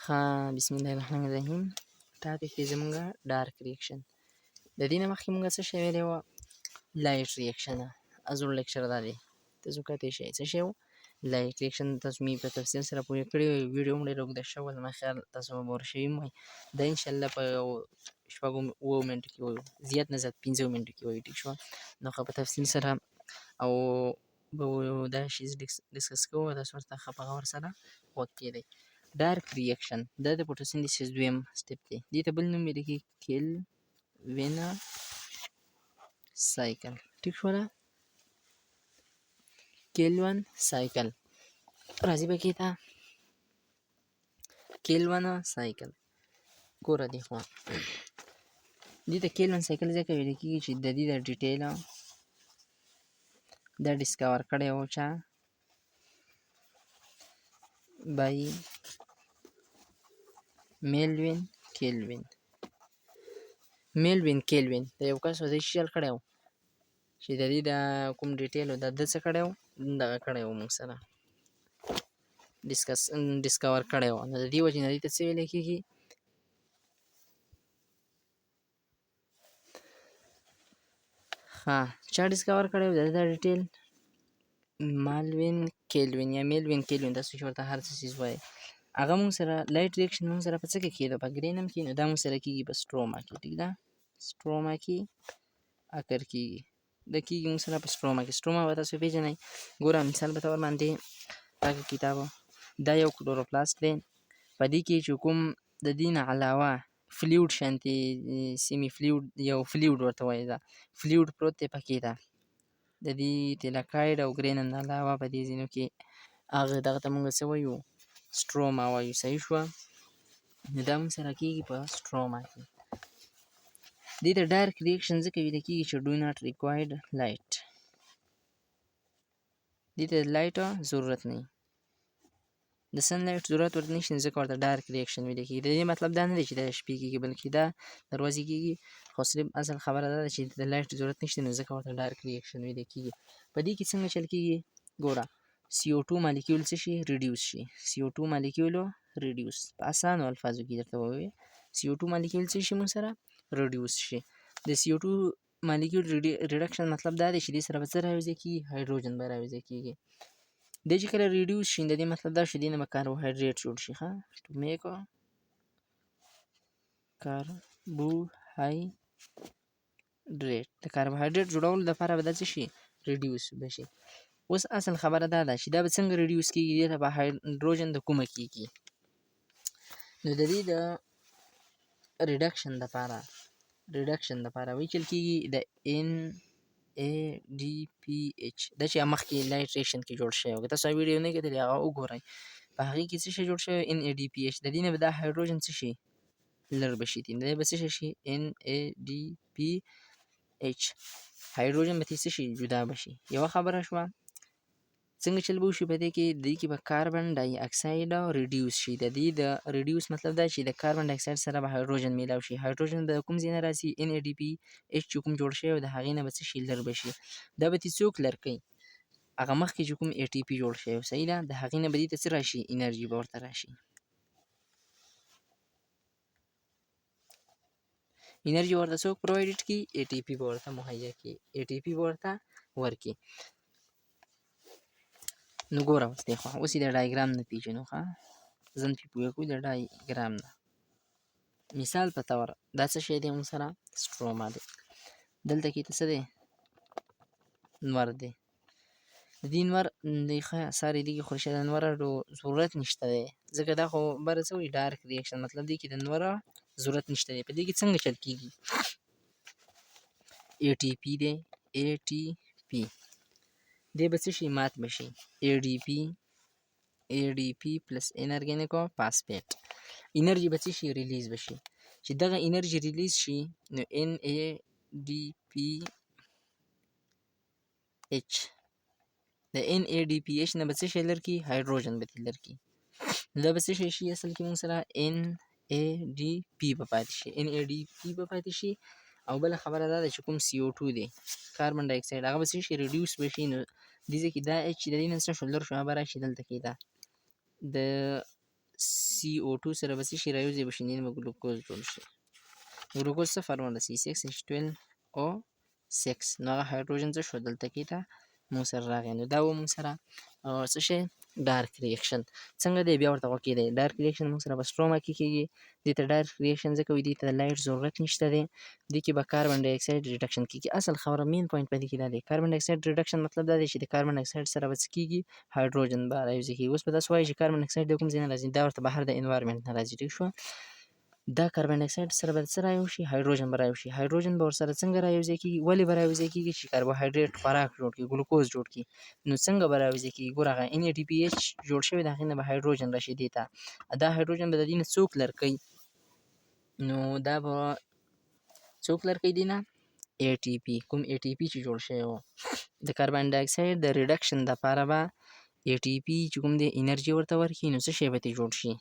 بسم الله الرحمن الرحیم. ټاپک یې زموږه ډارک ریاکشن. د دې نه مخکې موږ څه شی ویلی وه؟ لایټ ریاکشن. زوړ لیکچر دا دی، تاسو کتلی شئ. څه شی و؟ لایټ ریاکشن. تاسو مې په تفصیل سره پوهې کړي وی. ویډیو هم ډېره اوږده شوې، زما خیال تاسو به بور شوي هم وئ. دا انشاءالله په یو شپږو اوو منټو کې وایو، زیات نه زیات 15 منټو کې وایو. ټیک شوه؟ نو ښه په تفصیل سره او به دا شیز ډسکس کوو، تاسو ورته ښه په غور سره غوږ کېږدئ. ډارک ریاکشن دا د فوټوسنتیسس دویم سټپ دی. دې ته بل نوم ویل کېږي کیلوین سایکل. ټیک شوله؟ کیلوین سایکل راځي پکې ته کیلوین سایکل. ګوره دې خوا دې ته کیلوین سایکل ځکه ویل کېږي چې د دې د ډیټیل دا ډسکور کړی و چا؟ بای میلوین کیلوین. میلوین کیلوین د یو کس دی شل کړی و چې د دې د کوم ډیټیل و د ده څه کړی و؟ دغه کړی و موږ سره ډسکور کړی و. نو د دې وجې نه دې ته څه ویلی کېږي؟ چا ډسکور کړی و د ده دا ډیټیل؟ مالوین کیلوین یا میلوین کیلوین، تاسو چې ورته هر څه څیز وایئ. هغه موږ سره لایټ ریاکشن موږ سره په څه کې کېده؟ په ګرینم کې. نو دا موږ سره کېږي په سټروما کې. ټیک ده؟ سټروما کې اکر کېږي. دا کېږي موږ سره په سټروما کې. سټروما به تاسو پېژنئ. ګوره مثال په طور باندې دغه کتاب دا یو کلوروپلاست دی. په دې کې چې کوم د دې نه علاوه فلویډ شانتې سیمي فلویډ یو فلویډ ورته وایي، دا فلویډ پروت دی پکې. ده د دې تیلاکاید او ګرینم نه علاوه په دې ځینو کې هغه دغه ته موږ څه وایو؟ سټروما وایو. صحیح شوه؟ نو دا موږ سره کېږي په سټروما کې. دې ته ډارک ریاکشن ځکه ویل کېږي چې ډو ناټ ریکواید لایټ. دې ته د لایټ ضرورت نه وي، د سن لایټ ضرورت ورته نشته، ځکه ورته ډارک ریاکشن ویل کېږي. د دې مطلب دا نه دی چې دا شپې کېږي، بلکې دا د ورځې کېږي. خو صرف اصل خبره دا ده چې د لایټ ضرورت نشته، نو ځکه ورته ډارک ریاکشن ویل کېږي. په دې کې څنګه چل کېږي؟ ګوره CO2 مالیکول څه شي؟ ریډیوس شي. CO2 مالیکول ریډیوس په اسانو الفاظو کې درته ووایو. CO2 مالیکول څه شي موږ سره؟ ریډیوس شي. د CO2 مالیکول ریډکشن مطلب دا دی چې دې سره به څه راوځي کېږي؟ هایدروجن به راوځي کېږي. دی چې کله ریډیوس شي، د دې مطلب دا شي دې نه به کاربوهایډریټ جوړ شي. ټو میک کاربوهایډریټ، د کاربوهایډریټ جوړولو لپاره به دا څه شي؟ ریډیوس بشي. اوس اصل خبره دا ده چې دا به څنګه ریډیوس کېږي؟ دې ته به هایدروجن د کومه کېږي؟ نو د دې د ریډکشن دپاره وایي چل کېږي د NADPH. دا چې مخکې لایټ ریاکشن کې جوړ شوی و، که تاسو ویډیو نه کتلې هغه وګورئ. په هغې کې څه شی جوړ شوی؟ NADPH. د دې نه به دا هایدروجن څه شي؟ لر به شي. دی به څه شي؟ NADPH. هایدروجن به ترې څه شي؟ جدا به شي. یوه خبره شوه. څنګه چل به وشي په دې کې؟ دې کې به کاربن ډای اکساید ریډیوس شي. د دې د ریډیوس مطلب دا چې د کاربن ډای اکساید سره به هایدروجن میلاو شي. هایدروجن به کوم ځای نه راځي؟ NADPH چې کوم جوړ شوی و، د هغې نه به څه شي؟ لر به شي. دا به ترې څوک لر کوي؟ هغه مخکې چې کوم ATP جوړ شوی و. صحیح ده؟ د هغې نه به دې ته څه راشي؟ انرژي به ورته راشي. انرژي ورته څوک پرووایډ کړي؟ ATP به ورته مهیا کړي. ATP به ورته ورکړي. نو ګوره اوس دې خوا اوس یې د ډایګرام نه پېژنو. ځان پرې پوه کړو د ډایګرام نه. مثال په طور دا څه شی دی موږ سره؟ سټروما دی. دلته کې ته څه دی؟ نور دی. د دې نور دی ښه ساري دي خورشید د نور ضرورت نشته دی، ځکه دا خو بره څه وایي؟ ډارک ریاکشن. مطلب دی کې د نور ضرورت نشته دی. په دې کې څنګه چل کېږي؟ ATP دی. ATP دی به څه شي؟ مات به شي. ADP پلس انرګینیک فاسفیټ. انرژي به څه شي؟ ریلیز به شي. چې دغه انرژي ریلیز شي نو NADPH د NADPH نه به څه شی لر کړي؟ هایدروجن به ترې لر کړي. دا به څه شی شي اصل کې موږ سره؟ NADP به پاتې شي. NADP به پاتې شي. او بله خبره دا ده چې کوم CO2 دی، کاربن ډای اکساید، هغه به څه شي؟ ریډیوس به شي. نو دې ځای کې دا H چې د دې نه څه شو؟ لر شو. هغه به راشي دلته کې دا د CO2 سره به څه شي رايوځای به شي نن به ګلوکوز جوړ شي. ګلوکوز څه فارموله C6H12O6 نو هغه هایدروجن څه شو دلته کې ته مونږ سره راغی نو دا و مونږ سره څه شی ډارک ریاکشن څنګه دی بیا ورته وکړي ډارک ریاکشن مونږ سره په سټروما کې کېږي دې ته ډارک ریاکشن ځکه وایي دې ته د لایټ ضرورت نشته دی دې کې به کاربن ډای اکساید ریډکشن کېږي اصل خبره مین پوینټ په دې کې دا دی کاربن ډای اکساید ریډکشن مطلب دا دی چې د کاربن ډای اکساید سره به څه کېږي هایدروجن به رايوځای کېږي اوس به تاسو وایئ چې کاربن ډای اکساید د کوم ځای نه راځي دا ورته بهر د انوایرمنټ نه راځي ټیک شو دا کاربن ډای اکساید سره به څه رايوشي هایدروجن به رايوشي هایدروجن به ورسره څنګه رايوځای کېږي ولې به رايوځای کېږي چې کاربوهایډریټ خوراک جوړ کړي ګلوکوز جوړ کړي نو څنګه به رايوځای کېږي ګوره هغه NADPH جوړ شوی د هغې نه به هایدروجن راشي دې ته دا هایدروجن به د دې نه څوک لرې نو دا به څوک لرې دې نه ATP کوم ATP چې جوړ شوی و د کاربن ډای اکساید د ریډکشن دپاره به ATP چې کوم دی انرژي ورته ورکړي نو څه شی به ترې جوړ شي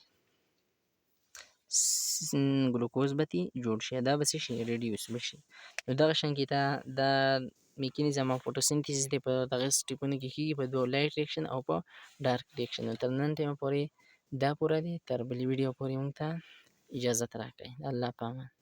ګلوکوز به ترې جوړ شي دا به څه شي ریډیوس به شي نو دغه شانګې دا میکانیزم اف فوټوسنتیسس دی په دغه سټیپونو کې کېږي په دوه لایټ ریاکشن او په ډارک ریاکشن تر نن ټایمه پورې دا پوره دی تر بلې ویډیو پورې موږ ته اجازت راکړئ الله په امان